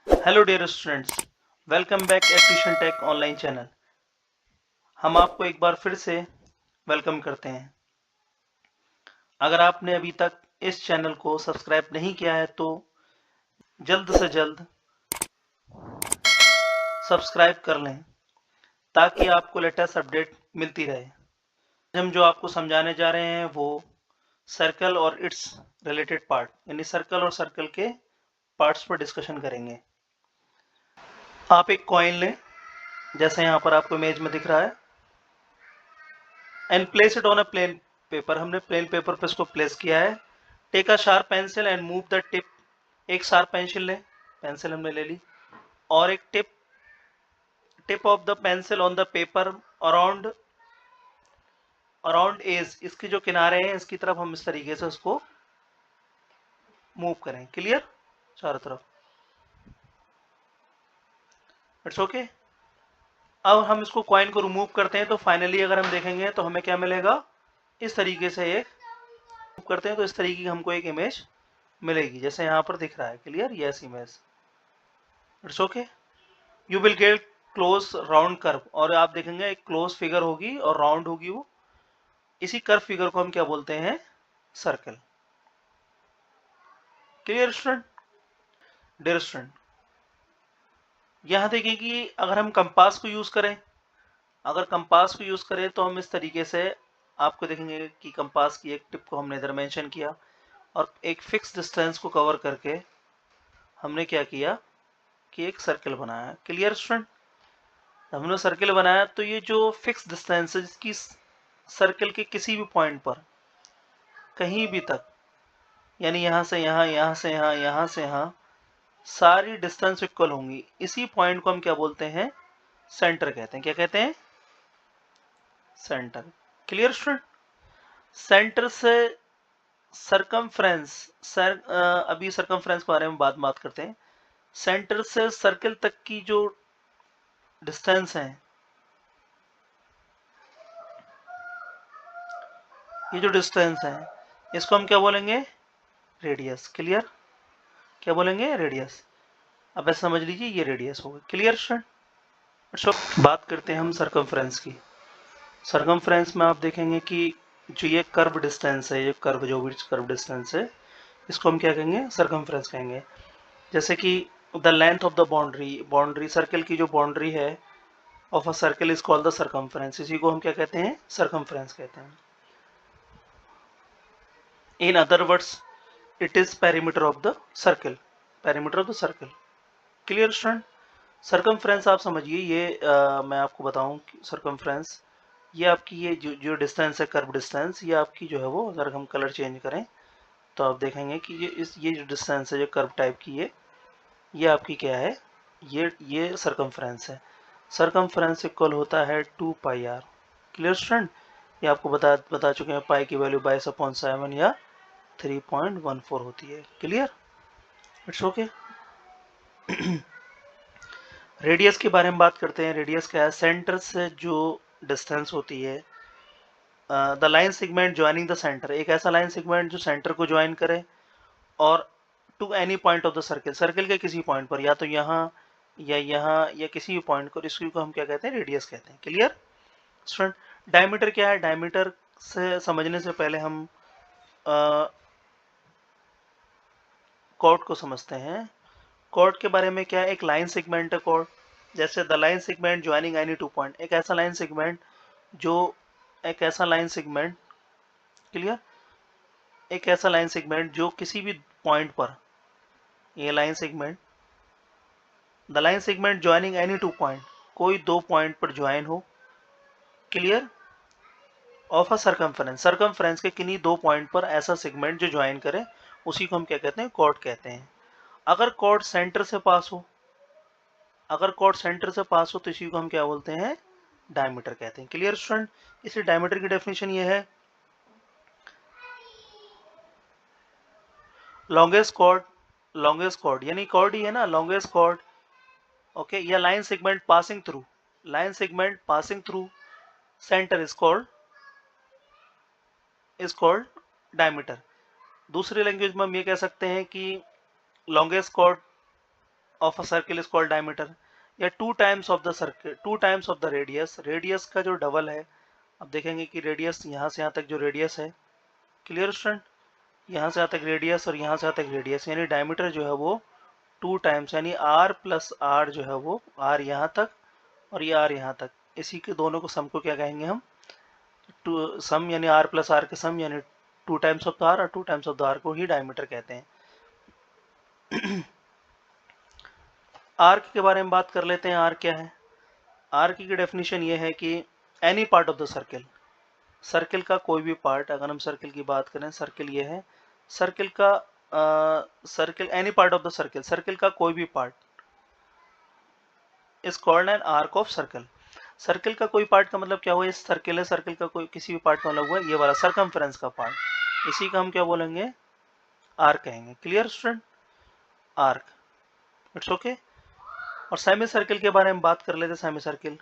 Hello dear students, welcome back at Tuition Tech online channel. हम आपको एक बार फिर से वेलकम करते हैं। अगर आपने अभी तक इस चैनल को सब्सक्राइब नहीं किया है तो जल्द से जल्द सब्सक्राइब कर लें ताकि आपको लेटेस्ट अपडेट मिलती रहे। हम जो आपको समझाने जा रहे हैं वो सर्कल और इट्स रिलेटेड पार्ट यानी सर्कल और सर्कल के पार्ट्स पर डिस्कशन करेंगे। आप एक कॉइन लें, जैसे यहाँ पर आपको इमेज में दिख रहा है, and place it on a plain paper. हमने प्लेन पेपर पे इसको प्लेस किया है। Take a sharp pencil and move the tip. एक शार्प पेंसिल लें, पेंसिल हमने ले ली, और एक tip of the pencil on the paper around around edge. इसके जो किनारे हैं इसकी तरफ हम इस तरीके से उसको मूव करें। क्लियर? चारों तरफ। It's okay. अब हम इसको कॉइन को रिमूव करते हैं तो फाइनली अगर हम देखेंगे तो हमें क्या मिलेगा, इस तरीके से एक करते हैं तो इस तरीके की हमको एक इमेज मिलेगी जैसे यहाँ पर दिख रहा है। Clear? Yes image. It's okay. You will get close round curve, और आप देखेंगे एक क्लोज फिगर होगी और राउंड होगी वो। इसी कर्व फिगर को हम क्या बोलते हैं? Circle. Clear student? Dear student, यहां देखिए कि अगर हम कंपास को यूज करें, तो हम इस तरीके से आपको देखेंगे कि कंपास की एक टिप को हमने इधर मेंशन किया और एक फिक्स डिस्टेंस को कवर करके हमने क्या किया कि एक सर्कल बनाया। Clear student? हमने सर्कल बनाया तो ये जो फिक्स डिस्टेंस है जिसकी सर्कल के किसी भी पॉइंट पर कहीं भी तक, यानी यहां से यहां, यहां से यहां, यहां से यहां, सारी डिस्टेंस इक्वल होंगी। इसी पॉइंट को हम क्या बोलते हैं? सेंटर कहते हैं। क्या कहते हैं? सेंटर। Clear student? सेंटर से सरकमफ्रेंस, अभी सरकमफ्रेंस के बारे में बात करते हैं। सेंटर से सर्कल तक की जो डिस्टेंस है, ये जो डिस्टेंस है इसको हम क्या बोलेंगे? रेडियस। क्लियर? क्या बोलेंगे? रेडियस। अब ऐसा समझ लीजिए ये रेडियस होगा। Clear student? बात करते हैं हम सरकमफ्रेंस की। सरकमफ्रेंस में आप देखेंगे कि जो ये कर्व डिस्टेंस है, ये कर्व जो भी कर्व डिस्टेंस है, इसको हम क्या कहेंगे? सरकमफ्रेंस कहेंगे। जैसे कि the length of the boundary circle की जो बाउंड्री है of a circle is called the circumference. इसी को हम क्या कहते हैं? सरकमफ्रेंस कहते हैं। In other words it is perimeter of the circle. Perimeter of the circle. Clear student? Circumference आप समझिए, ये मैं आपको बताऊं कि सरकमफ्रेंस ये आपकी ये जो डिस्टेंस है, कर्व डिस्टेंस, ये आपकी जो है वो, अगर हम कलर चेंज करें तो आप देखेंगे कि ये जो डिस्टेंस है, जो कर्व टाइप की ये आपकी क्या है? ये सरकमफ्रेंस है। सरकमफ्रेंस इक्वल होता है 2πr। Clear student? ये आपको बता चुके हैं, पाई की वैल्यू 22/7 या 3.14 होती है। क्लियर? It's okay. रेडियस के बारे में बात करते हैं। रेडियस क्या है? सेंटर से जो डिस्टेंस होती है, the line segment joining the centre, एक ऐसा लाइन सेगमेंट जो सेंटर को ज्वाइन करे और to any point of the circle, circle के किसी पॉइंट पर, या तो यहाँ या किसी भी पॉइंट को, इसी को हम क्या कहते हैं? रेडियस कहते हैं। Clear student? डायमीटर क्या है? डायमीटर से समझने से पहले हम कॉर्ड को समझते हैं। कॉर्ड के बारे में क्या है? एक लाइन सेगमेंट है कॉर्ड। जैसे the line segment joining any two point, एक ऐसा लाइन सेगमेंट जो एक ऐसा लाइन सेगमेंट क्लियर एक ऐसा लाइन सेगमेंट जो किसी भी पॉइंट पर, ये line segment, the line segment joining any two point, कोई दो पॉइंट पर ज्वाइन हो। Clear? Of a circumference, circumference के किन्हीं दो पॉइंट पर ऐसा सेगमेंट जो ज्वाइन करे, उसी को हम क्या कहते हैं? कॉर्ड कहते हैं। अगर कॉर्ड सेंटर से पास हो, तो इसी को हम क्या बोलते हैं? डायमीटर कहते हैं। Clear student? इसी डायमीटर की डेफिनेशन ये है, लॉन्गेस्ट कॉर्ड यानी कॉर्ड ही है ना, लॉन्गेस्ट कॉर्ड। ओके, या line segment passing through centre is called diameter. दूसरी लैंग्वेज में हम ये कह सकते हैं कि longest chord of a circle is called diameter, या 2 times of the circle, 2 times of the radius, radius का जो डबल है। अब देखेंगे कि रेडियस यहाँ से यहाँ तक जो रेडियस है, क्लियर स्टूडेंट, यहाँ से यहाँ तक रेडियस और यहाँ से यहाँ तक रेडियस, यानी डायमीटर जो है वो 2 टाइम्स, यानी r प्लस आर जो है वो r यहाँ तक और ये r यहाँ तक, इसी के दोनों को सम को क्या कहेंगे हम, टू सम, यानी r प्लस आर के सम, यानी 2 टाइम्स ऑफ द r और 2 टाइम्स ऑफ द r को ही डायमीटर कहते हैं। आर्क के बारे में बात कर लेते हैं। आर्क क्या है? आर्क की डेफिनेशन ये है कि any part of the circle, circle का कोई भी पार्ट, अगर हम सर्किल की बात करें, सर्किल ये है, सर्किल का circle, any part of the circle, circle का कोई भी part is called an arc of circle. Circle का कोई पार्ट का मतलब क्या हुआ, इस सर्किल है, सर्किल का कोई किसी भी पार्ट का मतलब हुआ ये वाला सर्कमफ्रेंस का पार्ट, इसी का हम क्या बोलेंगे, आर्क कहेंगे। Clear student? Arc, it's okay. और सेमी सर्किल के बारे में बात कर लेते हैं। सेमी सर्किल,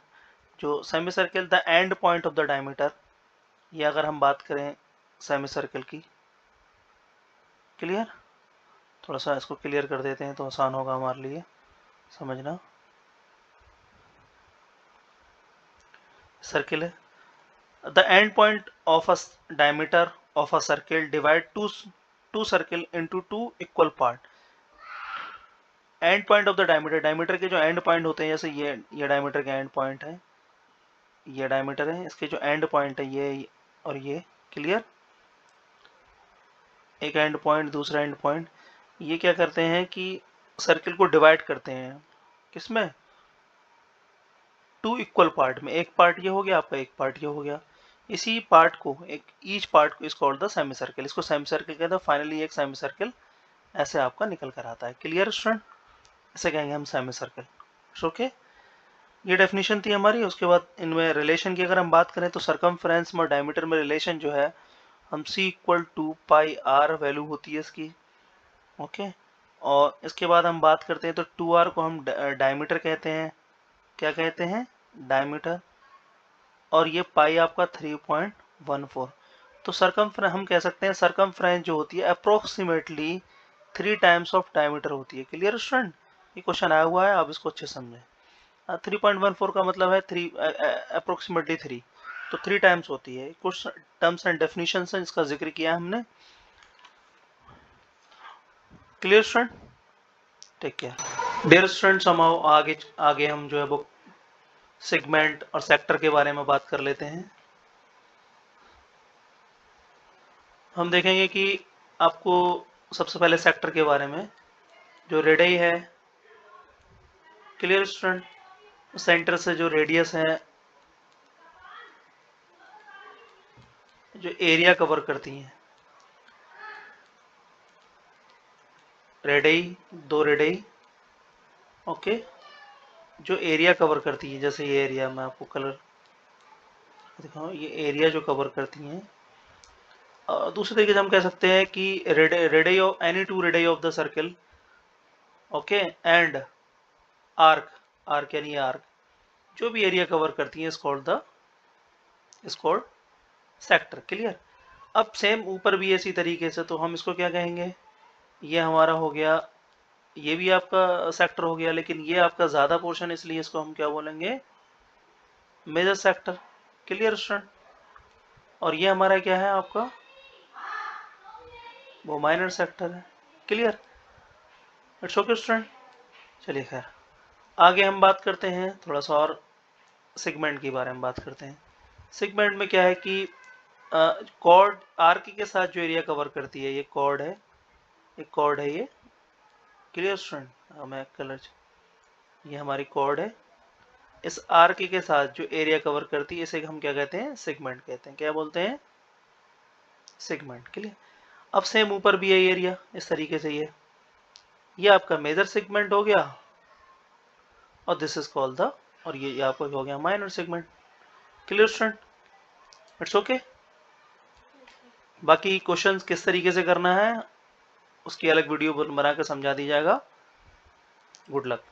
जो semi circle the end point of the diameter, ये अगर हम बात करें सेमी सर्किल की, क्लियर, थोड़ा सा इसको क्लियर कर देते हैं तो आसान होगा हमारे लिए समझना। सर्किल है, the end point of a diameter of a circle divide two circle into 2 equal part. And point of the diameter, diameter के जो एंड पॉइंट होते हैं, जैसे ये डायमीटर का एंड पॉइंट है, ये डायमीटर है, इसके जो एंड पॉइंट है ये और ये, क्लियर, एक एंड पॉइंट दूसरा एंड पॉइंट, ये क्या करते हैं कि सर्किल को डिवाइड करते हैं, किसमें, 2 इक्वल पार्ट में। एक पार्ट ये हो गया आपका, एक पार्ट ये हो गया, इसी पार्ट को, एक ईच पार्ट को is called the semi circle, इसको सेमी सर्किल कहते हैं। फाइनली एक सेमी सर्किल ऐसे आपका निकल कर आता है। Clear student? ऐसे कहेंगे हम सेमी सर्किल। ओके, ये डेफिनेशन थी हमारी। उसके बाद इनमें रिलेशन की अगर हम बात करें तो सर्कमफ्रेंस में डायमीटर में रिलेशन जो है, हम c equal to pi r value होती है इसकी। ओके, और इसके बाद हम बात करते हैं तो 2r को हम डायमीटर कहते हैं, क्या कहते हैं, डायमीटर, और ये पाई आपका 3.14। तो सर्कमफ्रेंस हम कह सकते हैं, सर्कमफ्रेंस जो होती है अप्रोक्सीमेटली 3 टाइम्स ऑफ डायमीटर होती है। Clear student? ये क्वेश्चन आया हुआ है, आप इसको अच्छे समझें। 3.14 का मतलब है 3 अप्रोक्सीमेटली 3, तो 3 टाइम्स होती है। कुछ टर्म्स एंड डेफिनेशन है इसका जिक्र किया हमने। Clear student? ठीक है डियर स्टूडेंट्स, हम आगे हम जो है वो सेगमेंट और सेक्टर के बारे में बात कर लेते हैं। हम देखेंगे कि आपको सबसे पहले सेक्टर के बारे में, जो रेडियस है, क्लियर स्टूडेंट, सेंटर से जो रेडियस है, जो एरिया कवर करती है, रेडियस, 2 रेडियस, ओके, जो एरिया कवर करती है, जैसे ये एरिया मैं आपको कलर दिखाऊं, ये एरिया जो कवर करती हैं। दूसरे तरीके से हम कह सकते हैं कि radius of any 2 radius of the circle, okay, and arc, arc यानी आर्क, जो भी एरिया कवर करती है इज कॉल्ड सेक्टर। क्लियर? अब सेम ऊपर भी इसी तरीके से, तो हम इसको क्या कहेंगे, ये हमारा हो गया, ये भी आपका सेक्टर हो गया, लेकिन ये आपका ज्यादा पोर्शन, इसलिए इसको हम क्या बोलेंगे, मेजर सेक्टर। Clear student? और ये हमारा क्या है आपका, वो माइनर सेक्टर है। क्लियर? It's okay student. चलिए खैर, आगे हम बात करते हैं थोड़ा सा और सेगमेंट के बारे में बात करते हैं। सेगमेंट में क्या है कि कॉर्ड आर्क के साथ जो एरिया कवर करती है, ये कॉर्ड है, एक कॉर्ड है ये। Clear student? मैं कलर, ये हमारी कॉर्ड है, इस आर्क के साथ जो एरिया कवर करती है इसे हम क्या कहते हैं, सेगमेंट कहते हैं। क्या बोलते हैं, सेगमेंट। क्लियर? अब सेम ऊपर भी है एरिया इस तरीके से, ये आपका मेजर सेगमेंट हो गया, और दिस इज कॉल्ड द, और ये आपका हो गया minor segment. Clear student? It's okay. बाकी क्वेश्चंस किस तरीके से करना है उसकी अलग वीडियो बना कर समझा दी जाएगा। Good luck.